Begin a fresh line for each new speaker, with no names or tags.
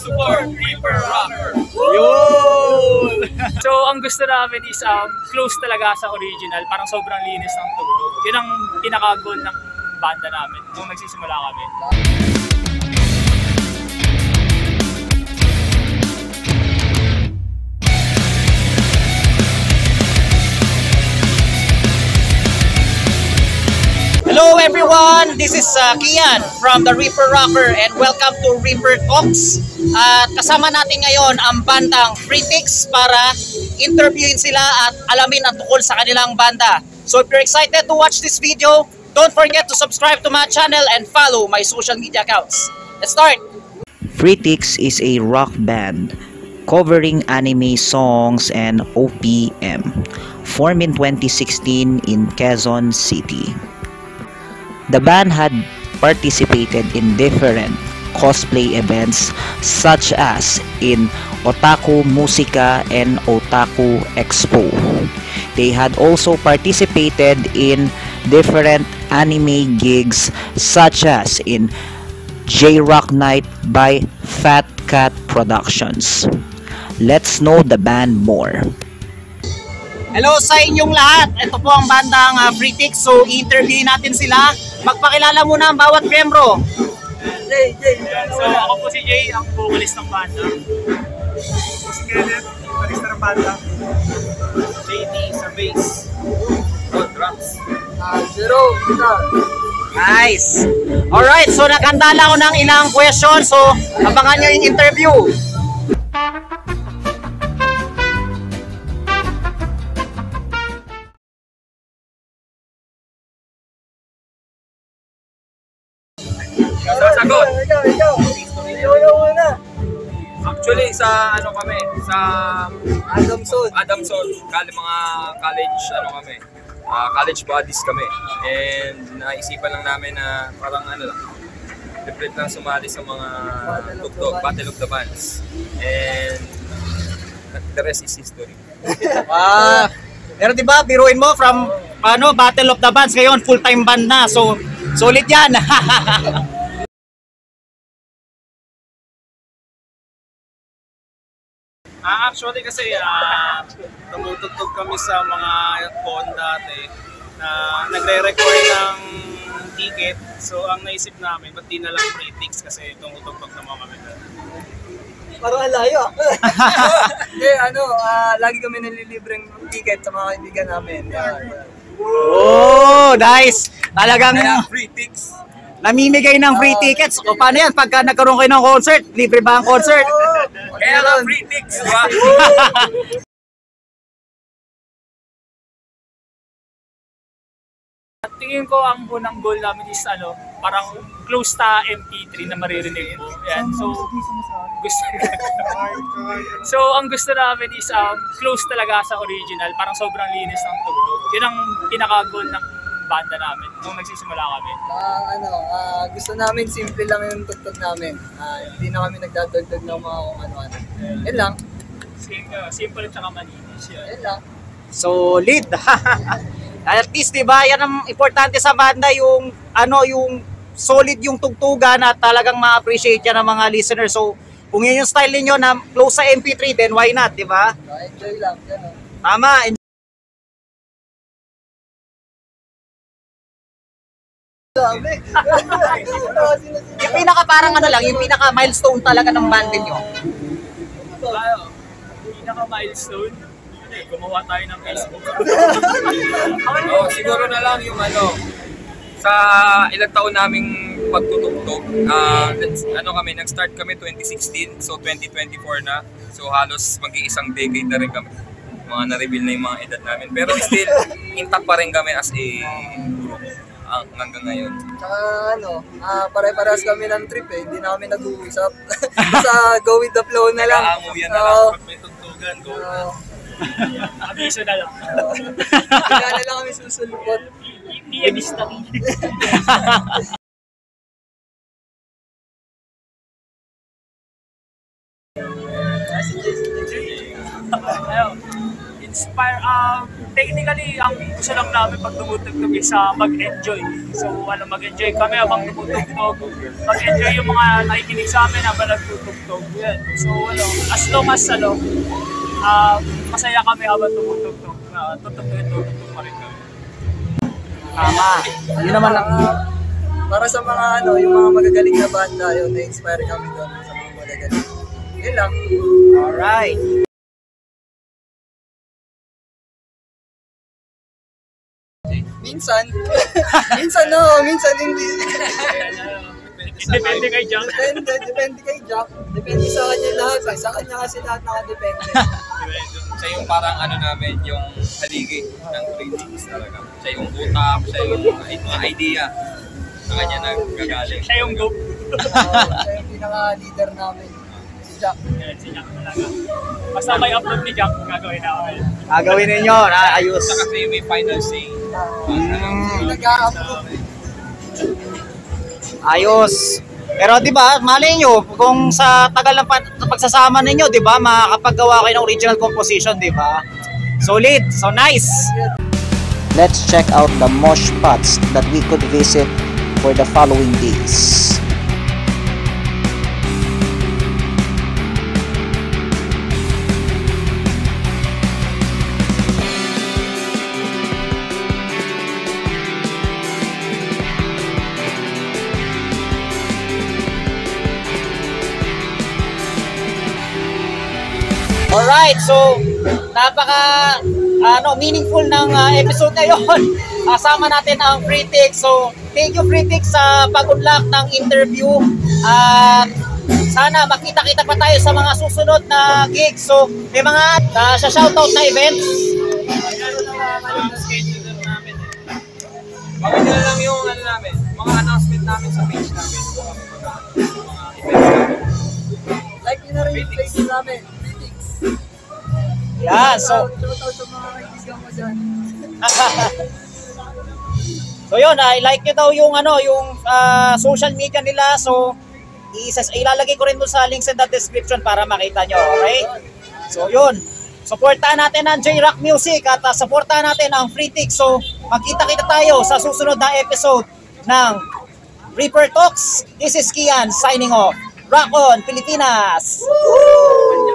support Reaper Rocker.
Yun!
So, ang gusto namin is close talaga sa original. Parang sobrang linis ng tugtog. Yun ang pinaka-goal ng banda namin nung nagsisimula kami.
Hello everyone! This is Kian from the Reaper Rocker and welcome to Reaper Talks. At kasama natin ngayon ang bandang Freetix para interviewin sila at alamin ang tungkol sa kanilang banda. So if you're excited to watch this video, don't forget to subscribe to my channel and follow my social media accounts. Let's start!
Freetix is a rock band covering anime songs and OPM, formed in 2016 in Quezon City. The band had participated in different cosplay events such as in Otaku Musica and Otaku Expo. They had also participated in different anime gigs such as in J-Rock Night by Fat Cat Productions. Let's know the band more.
Hello sa inyong lahat. Ito po ang bandang Freetix. So i-interview natin sila. Magpakilala muna ang bawat miyembro.
Jay. So ako po si Jay, ang vocalist ng banda.
Si Kenneth, guitarista ng banda. JD sa bass. Drums.
Zero, guitar.
Nice. Alright, so naghanda lang ako ng ilang questions. So abangan nyo yung interview.
Sasagot.
Ikaw muna.
Actually, sa ano kami, sa
Adamson.
mga college kami. College buddies kami. And naisipan lang namin na parang different lang sumali sa mga tugtog, Battle of the Bands. And the rest is history.
Pero diba, biruin mo from Battle of the Bands, ngayon full-time band na. So solid yan.
Actually kasi tumutugtog kami sa mga con dati na nagre-record ng ticket. So ang naisip namin, ba't di na lang Freetix kasi tumutugtog naman kami na.
Parang alayo. Hindi, lagi kami nalilibreng ticket sa mga kaibigan namin.
Oh, nice. Talagang
Freetix.
namimigay ng free tickets. O paano yan? Pagka nagkaroon kayo ng concert, libre ba ang concert?
Kaya nga Freetix, diba?
Tingin ko ang unang goal namin is parang close sa MP3 na maririnig mo. Yan. So ang gusto namin is close talaga sa original. Parang sobrang linis ng tugtog. Yun ang pinaka-goal ng banda namin nung nagsisimula kami.
Gusto namin simple lang yung tugtog namin. Hindi na kami nagdadagdag ng mga kung ano-ano. Yan lang.
Simple at saka malinis yun.
Yan lang.
Solid. At least, diba, yan ang importante sa banda, yung solid yung tugtugan at talagang ma-appreciate yan ng mga listeners. So, kung yun yung style niyo na close sa MP3, then why not, diba?
Enjoy lang. Ganun.
Tama. Yung pinaka parang yung pinaka milestone talaga ng band niyo.
Pinaka-milestone, gumawa tayo ng Facebook.
Siguro na lang yung sa ilang taon naming pagtutugtog. Nag-start kami 2016, so 2024 na. So halos mag-iisang decade na rin kami. Mga na-reveal na yung mga edad namin. Pero still, intact pa rin kami as a group hanggang ngayon.
Tsaka pare-parehas kami ng trip Hindi na kami nag-uusap. Basta go with the flow na lang.
Nag-aamuyan na lang.
Pag may tugtugan, go.
Abiso na lang.
Kaya na lang kami susulpot.
Mystery. inspire, technically, ang gusto lang namin pag tumutugtog is mag-enjoy. So, mag-enjoy kami habang tumutugtog. Mag-enjoy yung mga nakikinig sa amin habang nagtutugtog. Yan. So, as long as, masaya kami habang tumutugtog. Tutugtog pa rin kami.
Tama. Yun naman lang.
Para sa mga yung mga magagaling na banda, yun, na-inspire kami doon sa mga magagaling. Yun lang.
Alright.
Minsan, minsan hindi.
Depende kay John.
Depende kay Jack. Depende sa kanya lahat. Sa kanya kasi lahat nakadepende.
Siya yung parang namin, yung haligi ng critics talaga. Siya yung utak, siya yung mga idea. Sa kanya nagagaling.
Siya yung goat.
Siya yung pinaka-leader namin. Si Jack.
Yan, si Jack talaga. Basta may upload ni Jack, gagawin namin.
Gagawin ninyo, ayos.
Siya kasi may final say.
Yung nag-a-approve.
Ayos. Pero 'di ba, malay nyo kung sa tagal ng pagsasama ninyo, 'di ba, makakapaggawa kayo ng original composition, 'di ba? Solid. So nice.
Let's check out the mosh spots that we could visit for the following days.
Alright, so napaka meaningful ng episode na yon. Kasama natin ang Freetix. So, thank you Freetix sa pag-unlock ng interview. At sana makita-kita pa tayo sa mga susunod na gigs. So, may mga shoutout na events.
Bakit na lang yung namin, mga announcement namin sa page namin.
Like yun na rin yung place namin.
Yeah, so
Shoutout sa mga kaibigan mo dyan.
so yun, i-like nyo daw yung social media nila. So ilalagay ko rin doon sa links in the description para makita nyo, okay? So yun, supportahan natin ang J-Rock Music at supportahan natin ang Freetix. So magkita-kita tayo sa susunod na episode ng Reaper Talks. This is Kian signing off. Rock on, Pilipinas! Woo!